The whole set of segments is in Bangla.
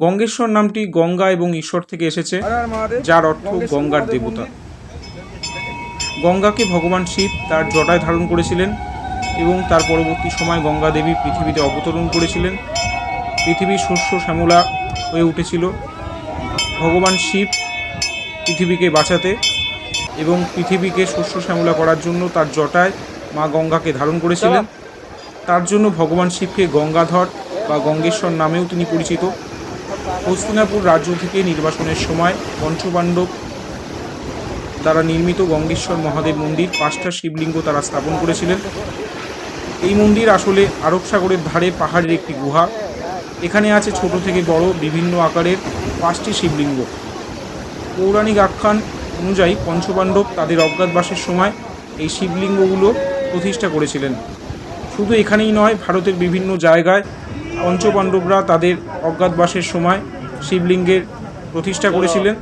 গঙ্গেশ্বর নামটি গঙ্গা এবং ঈশ্বর থেকে এসেছে, যার অর্থ গঙ্গার দেবতা। গঙ্গাকে ভগবান শিব তার জটায় ধারণ করেছিলেন এবং তার পরবর্তী সময় গঙ্গা দেবী পৃথিবীতে অবতরণ করেছিলেন। পৃথিবী শস্য শ্যামলা হয়ে উঠেছিল। ভগবান শিব পৃথিবীকে বাঁচাতে এবং পৃথিবীকে শস্য শ্যামলা করার জন্য তার জটায় মা গঙ্গাকে ধারণ করেছিলেন। তার জন্য ভগবান শিবকে গঙ্গাধর বা গঙ্গেশ্বর নামেও তিনি পরিচিত। হস্তিনাপুর রাজ্য থেকে নির্বাসনের সময় পঞ্চপাণ্ডব দ্বারা নির্মিত গঙ্গেশ্বর মহাদেব মন্দির 5টা শিবলিঙ্গ তারা স্থাপন করেছিলেন। এই মন্দির আসলে আরব সাগরের ধারে পাহাড়ের একটি গুহা। এখানে আছে ছোট থেকে বড় বিভিন্ন আকারের 5টি শিবলিঙ্গ। পৌরাণিক আখ্যান অনুযায়ী পঞ্চপাণ্ডব তাদের অজ্ঞাতবাসের সময় এই শিবলিঙ্গগুলো প্রতিষ্ঠা করেছিলেন। শুধু এখানেই নয়, ভারতের বিভিন্ন জায়গায় পঞ্চপাণ্ডবরা তাদের অজ্ঞাতবাসের সময় শিবলিঙ্গের প্রতিষ্ঠা করেছিলেন,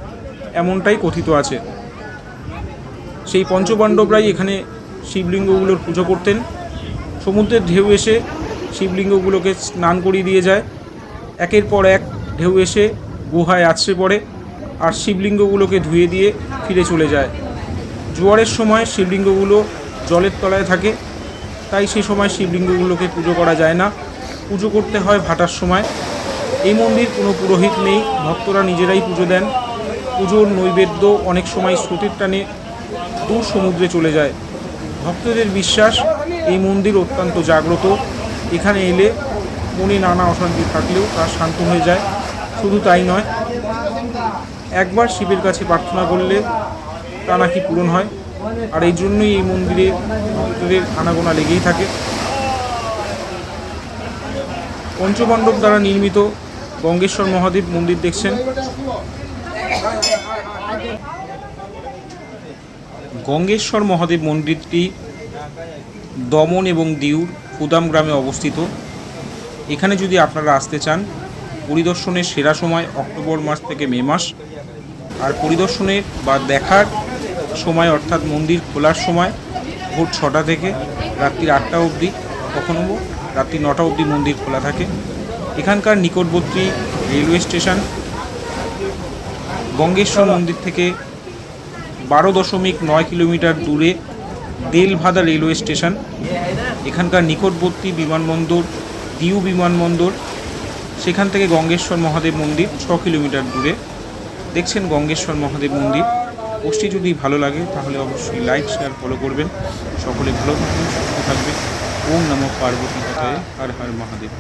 এমনটাই কথিত আছে। সেই পঞ্চপাণ্ডবরাই এখানে শিবলিঙ্গগুলোর পুজো করতেন। সমুদ্রের ঢেউ এসে শিবলিঙ্গগুলোকে স্নান করিয়ে দিয়ে যায়। একের পর এক ঢেউ এসে গুহায় আছড়ে পড়ে আর শিবলিঙ্গগুলোকে ধুয়ে দিয়ে ফিরে চলে যায়। জোয়ারের সময় শিবলিঙ্গগুলো জলের তলায় থাকে, তাই সে সময় শিবলিঙ্গগুলোকে পুজো করা যায় না, পুজো করতে হয় ভাটার সময়। এই মন্দির কোনো পুরোহিত নেই, ভক্তরা নিজেরাই পুজো দেন। পুজোর নৈবেদ্য অনেক সময় স্রোতের টানে দূর সমুদ্রে চলে যায়। ভক্তদের বিশ্বাস এই মন্দির অত্যন্ত জাগ্রত। এখানে এলে মনে নানা অশান্তি থাকলেও তা শান্ত হয়ে যায়। শুধু তাই নয়, একবার শিবের কাছে প্রার্থনা করলে তা নাকি পূরণ হয়। আর এই জন্যই এই মন্দিরে ভক্তদের আনাগোনা লেগেই থাকে। পঞ্চপাণ্ডব দ্বারা নির্মিত গঙ্গেশ্বর মহাদেব মন্দির দেখছেন। গঙ্গেশ্বর মহাদেব মন্দিরটি দমন এবং দিউর ফুদাম গ্রামে অবস্থিত। এখানে যদি আপনারা আসতে চান, পরিদর্শনের সেরা সময় অক্টোবর মাস থেকে মে মাস। আর পরিদর্শনের বা দেখার সময় অর্থাৎ মন্দির খোলার সময় ভোর 6টা থেকে রাত্রি 8টা অবধি, কখনো রাত্রি 9টা অবধি মন্দির খোলা থাকে। এখানকার নিকটবর্তী রেলওয়ে স্টেশন গঙ্গেশ্বর মন্দির থেকে 12.9 কিলোমিটার দূরে দেলভাদা রেলওয়ে স্টেশন। এখানকার নিকটবর্তী বিমানবন্দর দিউ বিমানবন্দর, সেখান থেকে গঙ্গেশ্বর মহাদেব মন্দির 6 কিলোমিটার দূরে। দেখছেন গঙ্গেশ্বর মহাদেব মন্দির। পোস্টটি যদি ভালো লাগে তাহলে অবশ্যই লাইক, শেয়ার, ফলো করবেন। সকলে ভালো থাকবেন, সুস্থ থাকবেন। ওম নমঃ পার্বতী পতয়ে, হর হর মহাদেব।